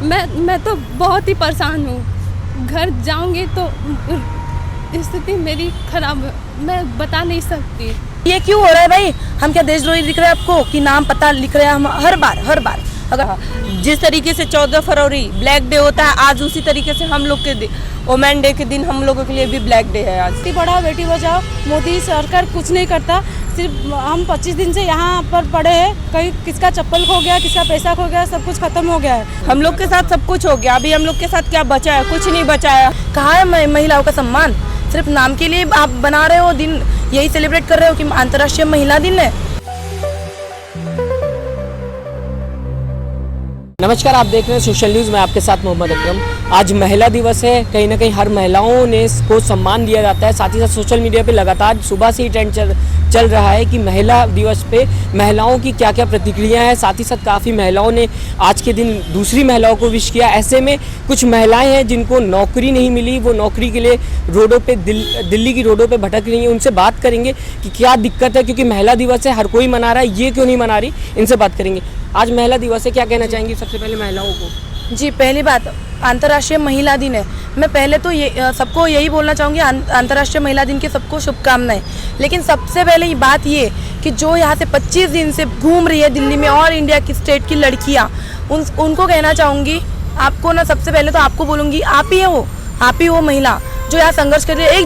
मैं तो बहुत ही परेशान हूँ। घर जाऊँगी तो स्थिति मेरी खराब है, मैं बता नहीं सकती। ये क्यों हो रहा है भाई? हम क्या देशद्रोही दिख रहे हैं आपको कि नाम पता लिख रहे हैं हम हर बार? अगर जिस तरीके से 14 फरवरी ब्लैक डे होता है, आज उसी तरीके से हम लोग के वुमेन डे के दिन हम लोगों के लिए भी ब्लैक डे है। आज बेटी पढ़ाओ बेटी बचाओ, मोदी सरकार कुछ नहीं करता। सिर्फ हम 25 दिन से यहाँ पर पड़े हैं, कहीं किसका चप्पल खो गया, किसका पैसा खो गया, सब कुछ खत्म हो गया है। हम लोग के साथ सब कुछ हो गया, अभी हम लोग के साथ क्या बचा है? कुछ नहीं बचा है। कहाँ है महिलाओं का सम्मान? सिर्फ नाम के लिए आप बना रहे हो दिन, यही सेलिब्रेट कर रहे हो कि अंतर्राष्ट्रीय महिला दिन है। नमस्कार, आप देख रहे हैं सोशल न्यूज़ में आपके साथ मोहम्मद अकरम। आज महिला दिवस है, कहीं ना कहीं हर महिलाओं ने को सम्मान दिया जाता है। साथ ही साथ सोशल मीडिया पे लगातार सुबह से ही ट्रेंड चल रहा है कि महिला दिवस पे महिलाओं की क्या क्या प्रतिक्रिया है। साथ ही साथ काफ़ी महिलाओं ने आज के दिन दूसरी महिलाओं को विश किया। ऐसे में कुछ महिलाएं हैं जिनको नौकरी नहीं मिली, वो नौकरी के लिए रोडों पे दिल्ली की रोडों पे भटक रही हैं। उनसे बात करेंगे कि क्या दिक्कत है, क्योंकि महिला दिवस है, हर कोई मना रहा है, ये क्यों नहीं मना रही, इनसे बात करेंगे। आज महिला दिवस है, क्या कहना चाहेंगी सबसे पहले महिलाओं को? जी, पहली बात अंतर्राष्ट्रीय महिला दिन है। मैं पहले तो ये सबको यही बोलना चाहूँगी, अंतर्राष्ट्रीय महिला दिन की सबको शुभकामनाएं। लेकिन सबसे पहले ये बात ये कि जो यहाँ से 25 दिन से घूम रही है दिल्ली में और इंडिया की स्टेट की लड़कियाँ, उनको कहना चाहूँगी, आपको ना सबसे पहले तो आपको बोलूँगी, आप ही हो महिला जो यहाँ संघर्ष कर रही है।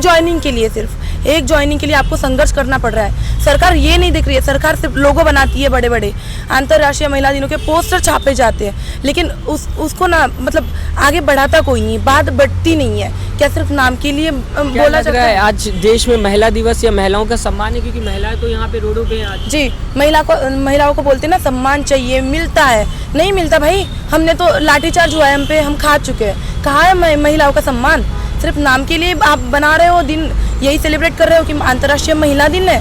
एक ज्वाइनिंग के लिए आपको संघर्ष करना पड़ रहा है। सरकार ये नहीं देख रही है, सरकार सिर्फ लोगो बनाती है, बड़े बड़े अंतर्राष्ट्रीय महिला दिनों के पोस्टर छापे जाते हैं, लेकिन उसको ना मतलब आगे बढ़ाता कोई नहीं, बात बढ़ती नहीं है। क्या सिर्फ नाम के लिए बोला जाता है? आज देश में महिला दिवस या महिलाओं का सम्मान है, क्योंकि महिलाएं तो यहाँ पे रोडों पे आज। जी, महिलाओं को बोलते हैं ना सम्मान चाहिए, मिलता है, नहीं मिलता भाई। हमने तो लाठीचार्ज हुआ है हम पे, हम खा चुके हैं। कहाँ है महिलाओं का सम्मान? सिर्फ नाम के लिए आप बना रहे हो दिन, यही सेलिब्रेट कर रहे हो कि अंतर्राष्ट्रीय महिला दिन है।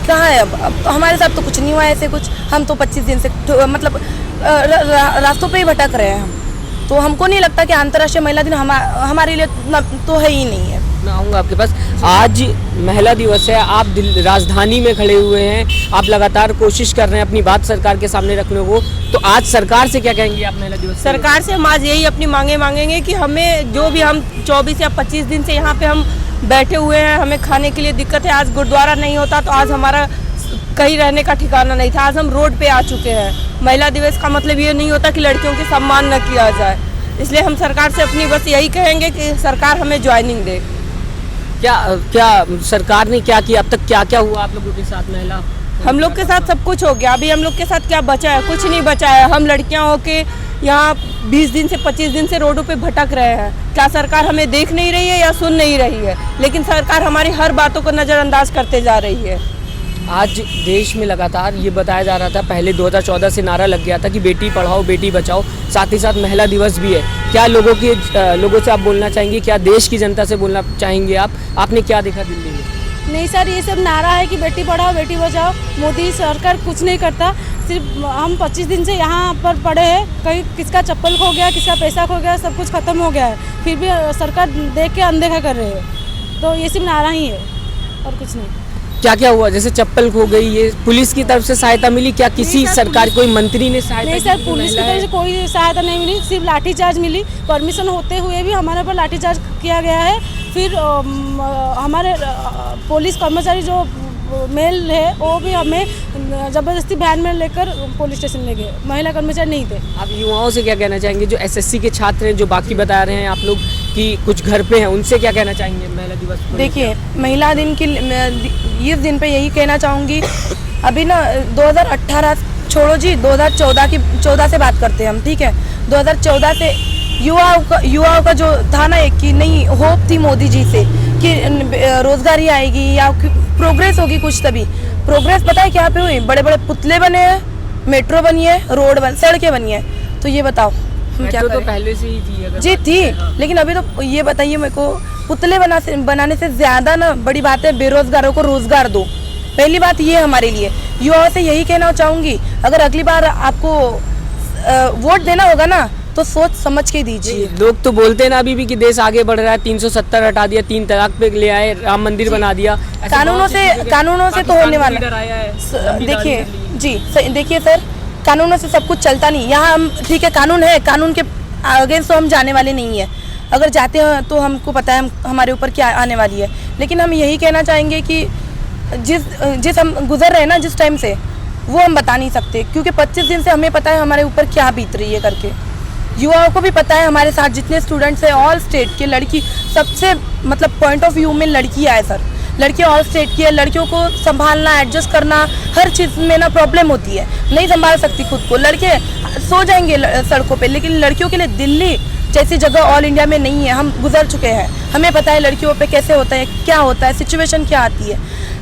कहाँ है? अब हमारे साथ तो कुछ नहीं हुआ ऐसे कुछ। हम तो 25 दिन से मतलब रास्तों पे ही भटक रहे हैं हम, तो हमको नहीं लगता कि अंतर्राष्ट्रीय महिला दिन हमारे लिए तो है ही नहीं है। मैं आऊँगा आपके पास। आज महिला दिवस है, आप राजधानी में खड़े हुए हैं, आप लगातार कोशिश कर रहे हैं अपनी बात सरकार के सामने रखने को, तो आज सरकार से क्या कहेंगे आप महिला दिवस? सरकार से हम आज यही अपनी मांगेंगे कि हमें जो भी हम 24 या 25 दिन से यहाँ पे हम बैठे हुए हैं, हमें खाने के लिए दिक्कत है। आज गुरुद्वारा नहीं होता तो आज हमारा कहीं रहने का ठिकाना नहीं था। आज हम रोड पे आ चुके हैं। महिला दिवस का मतलब ये नहीं होता कि लड़कियों के सम्मान न किया जाए, इसलिए हम सरकार से अपनी बस यही कहेंगे कि सरकार हमें ज्वाइनिंग दे। क्या सरकार ने क्या किया अब तक? क्या हुआ आप लोगों के साथ? महिला हम लोग के साथ सब कुछ हो गया, अभी हम लोग के साथ क्या बचा है? कुछ नहीं बचा है। हम लड़कियां होके यहाँ 20 दिन से 25 दिन से रोडों पे भटक रहे हैं। क्या सरकार हमें देख नहीं रही है या सुन नहीं रही है? लेकिन सरकार हमारी हर बातों को नज़रअंदाज करते जा रही है। आज देश में लगातार ये बताया जा रहा था, पहले 2014 से नारा लग गया था कि बेटी पढ़ाओ बेटी बचाओ, साथ ही साथ महिला दिवस भी है। क्या लोगों से आप बोलना चाहेंगे, क्या देश की जनता से बोलना चाहेंगे आपने क्या देखा दिल्ली में? नहीं सर, ये सब नारा है कि बेटी पढ़ाओ बेटी बचाओ, मोदी सरकार कुछ नहीं करता। सिर्फ हम 25 दिन से यहाँ पर पड़े हैं, कहीं किसका चप्पल खो गया, किसका पैसा खो गया, सब कुछ खत्म हो गया है, फिर भी सरकार देख के अनदेखा कर रही है। तो ये सिर्फ नारा ही है और कुछ नहीं। क्या हुआ? जैसे चप्पल खो गई, ये पुलिस की तरफ से सहायता मिली क्या? किसी सरकार कोई मंत्री ने सहायता? नहीं सर, पुलिस की तरफ से कोई सहायता नहीं मिली, सिर्फ लाठीचार्ज मिली। परमिशन होते हुए भी हमारे पर लाठीचार्ज किया गया है। फिर हमारे पुलिस कर्मचारी जो मेल है वो भी हमें ज़बरदस्ती वैन में लेकर पुलिस स्टेशन ले गए, महिला कर्मचारी नहीं थे। आप युवाओं से क्या कहना चाहेंगे जो एसएससी के छात्र हैं, जो बाकी बता रहे हैं आप लोग कि कुछ घर पे हैं, उनसे क्या कहना चाहेंगे महिला दिवस? देखिए, महिला दिन की इस दिन पे यही कहना चाहूँगी, अभी ना 2018 छोड़ो जी, 2014 से बात करते हैं हम, ठीक है? 2014 से युवाओं का जो था ना, एक कि नहीं होप थी मोदी जी से कि रोजगारी आएगी या प्रोग्रेस होगी कुछ, तभी प्रोग्रेस पता है क्या पे हुई? बड़े बड़े पुतले बने हैं, मेट्रो बनी है, सड़कें बनी है। तो ये बताओ हम क्या करें? तो पहले से ही थी जी थी, लेकिन अभी तो ये बताइए मेरे को, पुतले बनाने से ज्यादा ना बड़ी बात है बेरोजगारों को रोजगार दो। पहली बात ये हमारे लिए। युवाओं से यही कहना चाहूँगी, अगर अगली बार आपको वोट देना होगा ना तो सोच समझ के दीजिए। लोग तो बोलते हैं ना अभी भी कि देश आगे बढ़ रहा है, 370 हटा दिया, 3 तलाक पे ले आए, राम मंदिर बना दिया। कानूनों से तो होने वाला। देखिए जी, देखिए सर, कानूनों से सब कुछ चलता नहीं। यहाँ हम ठीक है, कानून है, कानून के अगेंस्ट तो हम जाने वाले नहीं है। अगर जाते हैं तो हमको पता है हमारे ऊपर क्या आने वाली है। लेकिन हम यही कहना चाहेंगे कि जिस हम गुजर रहे हैं ना जिस टाइम से, वो हम बता नहीं सकते, क्योंकि 25 दिन से हमें पता है हमारे ऊपर क्या बीत रही है करके। युवाओं को भी पता है, हमारे साथ जितने स्टूडेंट्स हैं ऑल स्टेट के, लड़की सबसे मतलब पॉइंट ऑफ व्यू में लड़कियाँ है सर, लड़कियाँ ऑल स्टेट की है। लड़कियों को संभालना, एडजस्ट करना, हर चीज़ में ना प्रॉब्लम होती है, नहीं संभाल सकती खुद को। लड़के सो जाएंगे सड़कों पे, लेकिन लड़कियों के लिए दिल्ली जैसी जगह ऑल इंडिया में नहीं है। हम गुजर चुके हैं, हमें पता है लड़कियों पे कैसे होता है, क्या होता है, सिचुएशन क्या आती है।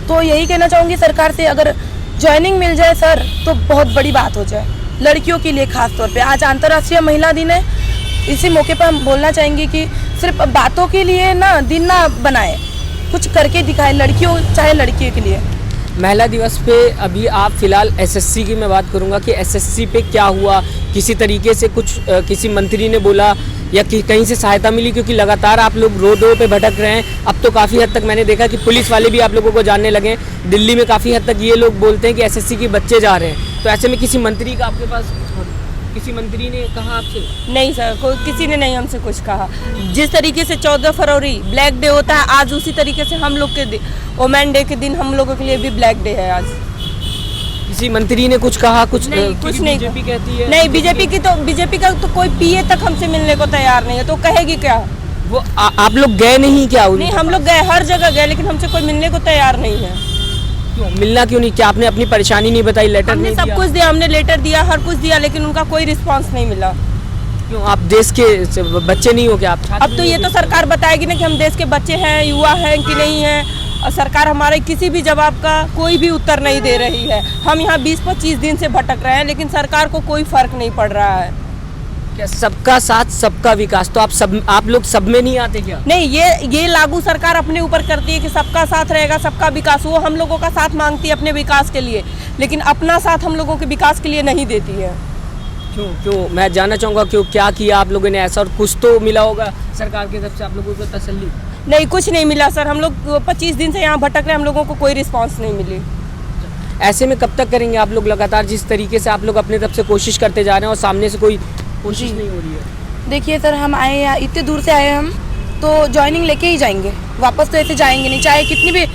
तो यही कहना चाहूँगी सरकार से, अगर ज्वाइनिंग मिल जाए सर तो बहुत बड़ी बात हो जाए लड़कियों के लिए खास तौर पे। आज अंतर्राष्ट्रीय महिला दिन है, इसी मौके पर हम बोलना चाहेंगे कि सिर्फ बातों के लिए ना दिन ना बनाए, कुछ करके दिखाए लड़कियों चाहे लड़कियों के लिए। महिला दिवस पे अभी आप फिलहाल एसएससी की मैं बात करूंगा कि एसएससी पे क्या हुआ, किसी तरीके से कुछ किसी मंत्री ने बोला या कहीं से सहायता मिली? क्योंकि लगातार आप लोग रोडों पे भटक रहे हैं। अब तो काफ़ी हद तक मैंने देखा कि पुलिस वाले भी आप लोगों को जानने लगे। दिल्ली में काफ़ी हद तक ये लोग बोलते हैं कि एसएससी के बच्चे जा रहे हैं, तो ऐसे में किसी मंत्री का आपके पास, किसी मंत्री ने कहा आपसे? नहीं सर, कोई किसी ने नहीं हमसे कुछ कहा। जिस तरीके से 14 फरवरी ब्लैक डे होता है, आज उसी तरीके से हम लोग के वुमेन डे के दिन हम लोगों के लिए भी ब्लैक डे है आज। किसी मंत्री ने कुछ कहा? कुछ नहीं, कुछ नहीं। बीजेपी कहती है नहीं, बीजेपी का तो कोई पीए तक हमसे मिलने को तैयार नहीं है, तो कहेगी क्या वो? आप लोग गए नहीं क्या? नहीं, हम लोग गए, हर जगह गए, लेकिन हमसे कोई मिलने को तैयार नहीं है। क्यों मिलना क्यों नहीं? क्या आपने अपनी परेशानी नहीं बताई? लेटर हमने नहीं सब दिया? कुछ दिया, हमने लेटर दिया, हर कुछ दिया, लेकिन उनका कोई रिस्पांस नहीं मिला। क्यों? आप देश के बच्चे नहीं हो क्या आप? अब तो ये तो सरकार बताएगी ना कि हम देश के बच्चे हैं, युवा हैं कि नहीं हैं। और सरकार हमारे किसी भी जवाब का कोई भी उत्तर नहीं दे रही है। हम यहाँ 20-25 दिन से भटक रहे हैं, लेकिन सरकार को कोई फर्क नहीं पड़ रहा है। क्या सबका साथ सबका विकास, तो आप लोग सब में नहीं आते क्या? नहीं, ये लागू सरकार अपने ऊपर करती है कि सबका साथ रहेगा, सबका विकास। वो हम लोगों का साथ मांगती है अपने विकास के लिए, लेकिन अपना साथ हम लोगों के विकास के लिए नहीं देती है। क्यों? मैं जानना चाहूँगा क्यों, क्या किया आप लोगों ने ऐसा? और कुछ तो मिला होगा सरकार की तरफ से आप लोगों को तसल्ली? नहीं, कुछ नहीं मिला सर। हम लोग 25 दिन से यहाँ भटक रहे हैं, हम लोगों को कोई रिस्पांस नहीं मिली। ऐसे में कब तक करेंगे आप लोग? लगातार जिस तरीके से आप लोग अपनी तरफ से कोशिश करते जा रहे हैं और सामने से कोई कोशिश नहीं हो रही है। देखिए सर, हम आए यहाँ, इतने दूर से आए हम, तो ज्वाइनिंग लेके ही जाएंगे, वापस तो ऐसे जाएंगे नहीं। चाहे कितनी भी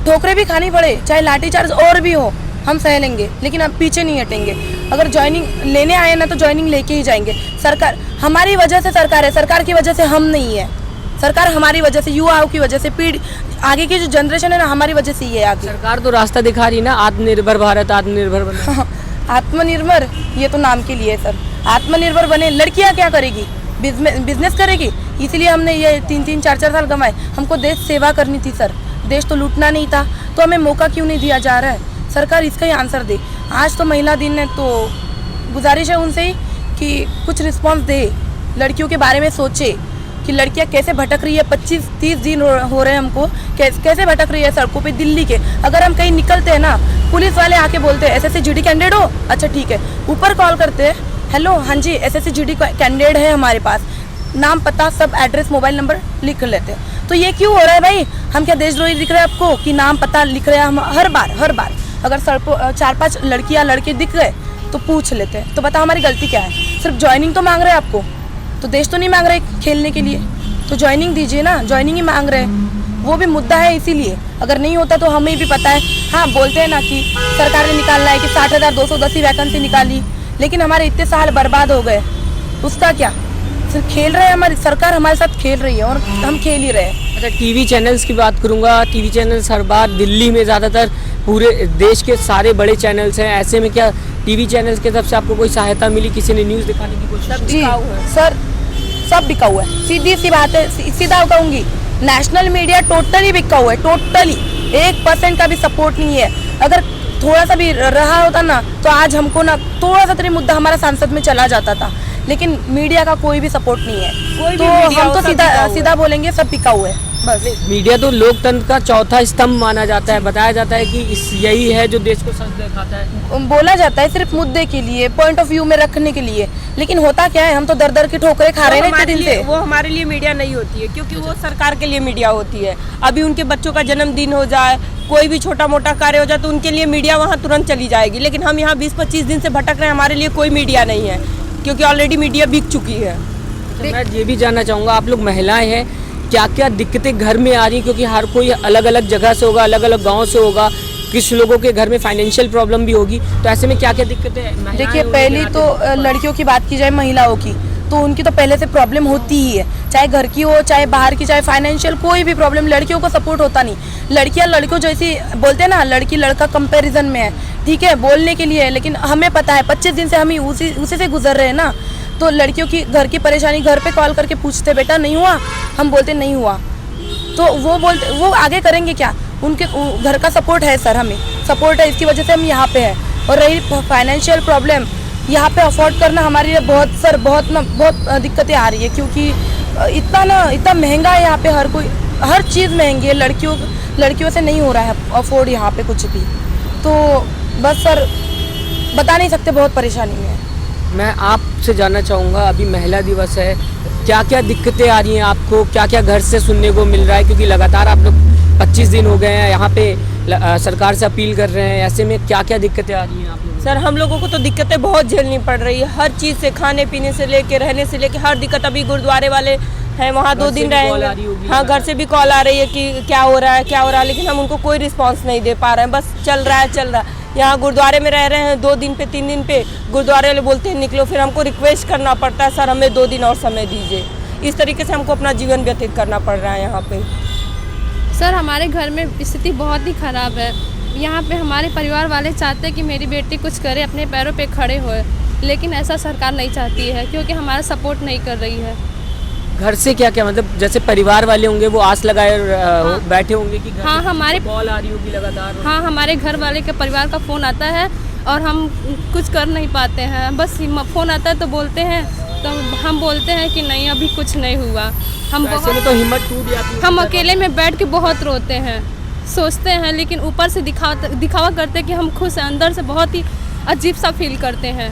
ठोकरें भी खानी पड़े, चाहे लाठीचार्ज और भी हो, हम सह लेंगे, लेकिन अब पीछे नहीं हटेंगे। अगर ज्वाइनिंग लेने आए ना तो ज्वाइनिंग लेके ही जाएंगे। सरकार हमारी वजह से सरकार है, सरकार की वजह से हम नहीं है। सरकार हमारी वजह से, युवाओं की वजह से, पीढ़ी आगे की जो जनरेशन है ना, हमारी वजह से ही है आगे। सरकार तो रास्ता दिखा रही ना, आत्मनिर्भर भारत, आत्मनिर्भर बना। आत्मनिर्भर ये तो नाम के लिए है सर। आत्मनिर्भर बने, लड़कियां क्या करेगी? बिजनेस करेगी। इसलिए हमने ये 3-3, 4-4 साल कमाए। हमको देश सेवा करनी थी सर, देश तो लूटना नहीं था, तो हमें मौका क्यों नहीं दिया जा रहा है? सरकार इसका ही आंसर दे। आज तो महिला दिन है, तो गुजारिश है उनसे ही कि कुछ रिस्पॉन्स दे, लड़कियों के बारे में सोचे कि लड़कियां कैसे भटक रही है। 25-30 दिन हो रहे हैं हमको, कैसे भटक रही है सड़कों पे दिल्ली के। अगर हम कहीं निकलते हैं ना, पुलिस वाले आके बोलते हैं एसएससी जीडी कैंडिडेट हो, अच्छा ठीक है। ऊपर कॉल करते हैं, हेलो हाँ जी एसएससी जीडी कैंडिडेट है हमारे पास, नाम पता सब एड्रेस मोबाइल नंबर लिख लेते हैं। तो ये क्यों हो रहा है भाई? हम क्या देशद्रोही दिख रहे हैं आपको कि नाम पता लिख रहे हैं? हम हर बार अगर सड़कों 4-5 लड़कियां लड़के दिख गए तो पूछ लेते हैं। तो बता हमारी गलती क्या है? सिर्फ ज्वाइनिंग तो मांग रहे हैं आपको, तो देश तो नहीं मांग रहे खेलने के लिए, तो ज्वाइनिंग दीजिए ना। ज्वाइनिंग ही मांग रहे हैं, वो भी मुद्दा है। इसीलिए अगर नहीं होता तो हमें भी पता है। हाँ, बोलते हैं ना कि सरकार ने निकालना है कि 60,210 ही वैकेंसी निकाली, लेकिन हमारे इतने साल बर्बाद हो गए, उसका क्या? सिर्फ खेल रहे हैं, हमारी सरकार हमारे साथ खेल रही है और हम खेल ही रहे हैं। अच्छा, टीवी चैनल्स की बात करूँगा। टीवी चैनल्स हर बार दिल्ली में ज़्यादातर पूरे देश के सारे बड़े चैनल्स हैं, ऐसे में क्या टीवी चैनल्स की तरफ से आपको कोई सहायता मिली? किसी ने न्यूज़ दिखाने की कोशिश? जी सर, सब बिका हुआ है। सीधी सी बात है, सीधा कहूँगी, नेशनल मीडिया टोटली बिका हुआ है, टोटली 1% का भी सपोर्ट नहीं है। अगर थोड़ा सा भी रहा होता ना तो आज हमको ना थोड़ा सा तरी मुद्दा हमारा सांसद में चला जाता था, लेकिन मीडिया का कोई भी सपोर्ट नहीं है। तो हम तो सीधा बोलेंगे सब बिका हुआ है बस। मीडिया तो लोकतंत्र का चौथा स्तंभ माना जाता है, बताया जाता है कि यही है जो देश को सच दिखाता है। बोला जाता है सिर्फ मुद्दे के लिए, पॉइंट ऑफ व्यू में रखने के लिए, लेकिन होता क्या है? हम तो दर की ठोकरें खा रहे हैं इतने दिन से। वो हमारे लिए मीडिया नहीं होती है, क्योंकि वो सरकार के लिए मीडिया होती है। अभी उनके बच्चों का जन्मदिन हो जाए, कोई भी छोटा मोटा कार्य हो जाए, तो उनके लिए मीडिया वहाँ तुरंत चली जाएगी। लेकिन हम यहाँ 20-25 दिन से भटक रहे हैं, हमारे लिए कोई मीडिया नहीं है, क्योंकि ऑलरेडी मीडिया बिक चुकी है। मैं ये भी जानना चाहूँगा, आप लोग महिलाएं हैं, क्या क्या दिक्कतें घर में आ रही, क्योंकि हर कोई अलग अलग जगह से होगा, अलग अलग गांव से होगा, किस लोगों के घर में फाइनेंशियल प्रॉब्लम भी होगी, तो ऐसे में क्या क्या दिक्कतें हैं? देखिए, पहली तो लड़कियों की बात की जाए, महिलाओं की, तो उनकी तो पहले से प्रॉब्लम होती ही है, चाहे घर की हो, चाहे बाहर की, चाहे फाइनेंशियल, कोई भी प्रॉब्लम, लड़कियों को सपोर्ट होता नहीं। लड़कियां लड़कों जैसी बोलते हैं ना, लड़की लड़का कंपैरिजन में है, ठीक है, बोलने के लिए है, लेकिन हमें पता है 25 दिन से हम उसी से गुजर रहे हैं ना। तो लड़कियों की घर की परेशानी, घर पे कॉल करके पूछते, बेटा नहीं हुआ, हम बोलते नहीं हुआ, तो वो आगे करेंगे क्या? उनके घर का सपोर्ट है सर, हमें सपोर्ट है, इसकी वजह से हम यहाँ पे हैं। और रही फाइनेंशियल प्रॉब्लम, यहाँ पे अफोर्ड करना हमारे लिए बहुत दिक्कतें आ रही है, क्योंकि इतना महंगा है यहाँ पे, हर चीज़ महंगी है, लड़कियों से नहीं हो रहा है अफोर्ड यहाँ पे कुछ भी। तो बस सर बता नहीं सकते, बहुत परेशानी में है। मैं आपसे जानना चाहूँगा, अभी महिला दिवस है, क्या क्या दिक्कतें आ रही हैं आपको, क्या क्या घर से सुनने को मिल रहा है, क्योंकि लगातार आप लोग 25 दिन हो गए हैं यहाँ पे सरकार से अपील कर रहे हैं, ऐसे में क्या क्या दिक्कतें आ रही हैं आप लोगों को? सर हम लोगों को तो दिक्कतें बहुत झेलनी पड़ रही है, हर चीज़ से, खाने पीने से लेके, रहने से लेके, हर दिक्कत। अभी गुरुद्वारे वाले हैं वहाँ 2 दिन रहेंगे, हाँ, घर से भी कॉल आ रही है कि क्या हो रहा है, लेकिन हम उनको कोई रिस्पांस नहीं दे पा रहे हैं, बस चल रहा है। यहाँ गुरुद्वारे में रह रहे हैं 2 दिन पे, 3 दिन पे, गुरुद्वारे वाले बोलते हैं निकलो, फिर हमको रिक्वेस्ट करना पड़ता है, सर हमें 2 दिन और समय दीजिए। इस तरीके से हमको अपना जीवन व्यतीत करना पड़ रहा है यहाँ पे। सर हमारे घर में स्थिति बहुत ही ख़राब है। यहाँ पे हमारे परिवार वाले चाहते हैं कि मेरी बेटी कुछ करे, अपने पैरों पे खड़े होए, लेकिन ऐसा सरकार नहीं चाहती है, क्योंकि हमारा सपोर्ट नहीं कर रही है। घर से क्या क्या, मतलब जैसे परिवार वाले होंगे वो आस लगाए बैठे होंगे कि हाँ, हमारे कॉल आ रही होगी लगातार? हाँ, हमारे घर वाले के परिवार का फ़ोन आता है और हम कुछ कर नहीं पाते हैं, बस फ़ोन आता है तो बोलते हैं, तो हम बोलते हैं कि नहीं अभी कुछ नहीं हुआ। हम ऐसे में तो हिम्मत टूट जाती है। हम अकेले में बैठ के बहुत रोते हैं, सोचते हैं, लेकिन ऊपर से दिखावा करते हैं कि हम खुश हैं, अंदर से बहुत ही अजीब सा फील करते हैं।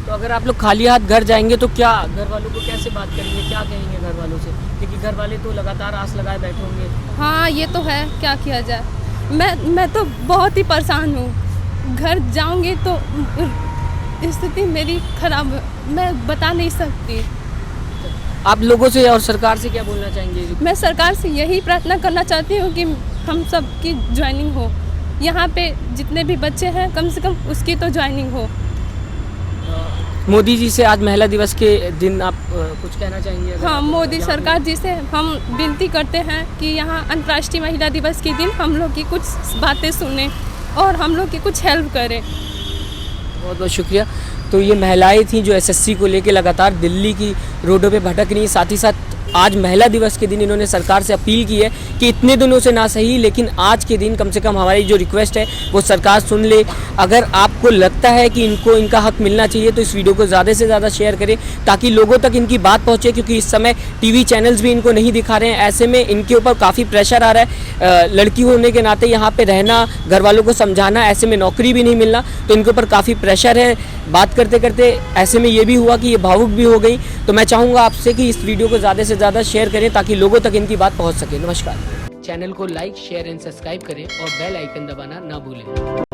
तो अगर आप लोग खाली हाथ घर जाएंगे तो क्या घर वालों को कैसे बात करेंगे, क्या कहेंगे घर वालों से, क्योंकि घर वाले तो लगातार आस लगाए बैठे होंगे। हाँ, ये तो है, क्या किया जाए। मैं तो बहुत ही परेशान हूँ। घर जाऊँगी तो स्थिति मेरी खराब, मैं बता नहीं सकती। आप लोगों से और सरकार से क्या बोलना चाहेंगे? मैं सरकार से यही प्रार्थना करना चाहती हूँ कि हम सब की ज्वाइनिंग हो, यहाँ पे जितने भी बच्चे हैं कम से कम उसकी तो ज्वाइनिंग हो। मोदी जी से आज महिला दिवस के दिन आप कुछ कहना चाहेंगे? हाँ, मोदी सरकार जी से हम विनती करते हैं कि यहाँ अंतर्राष्ट्रीय महिला दिवस के दिन हम लोग की कुछ बातें सुने और हम लोग की कुछ हेल्प करें। बहुत बहुत शुक्रिया। तो ये महिलाएं थीं जो एसएससी को लेकर लगातार दिल्ली की रोडों पे भटक रही हैं। साथ ही साथ आज महिला दिवस के दिन इन्होंने सरकार से अपील की है कि इतने दिनों से ना सही, लेकिन आज के दिन कम से कम हमारी जो रिक्वेस्ट है वो सरकार सुन ले। अगर आपको लगता है कि इनको इनका हक मिलना चाहिए तो इस वीडियो को ज़्यादा से ज़्यादा शेयर करें ताकि लोगों तक इनकी बात पहुँचे, क्योंकि इस समय टीवी चैनल्स भी इनको नहीं दिखा रहे हैं। ऐसे में इनके ऊपर काफ़ी प्रेशर आ रहा है। लड़की होने के नाते यहाँ पर रहना, घर वालों को समझाना, ऐसे में नौकरी भी नहीं मिलना, तो इनके ऊपर काफ़ी प्रेशर है। बात करते करते ऐसे में ये भी हुआ कि ये भावुक भी हो गई। तो मैं चाहूँगा आपसे कि इस वीडियो को ज़्यादा से ज़्यादा शेयर करें ताकि लोगों तक इनकी बात पहुँच सके। नमस्कार। चैनल को लाइक, शेयर एंड सब्सक्राइब करें और बेल आइकन दबाना ना भूलें।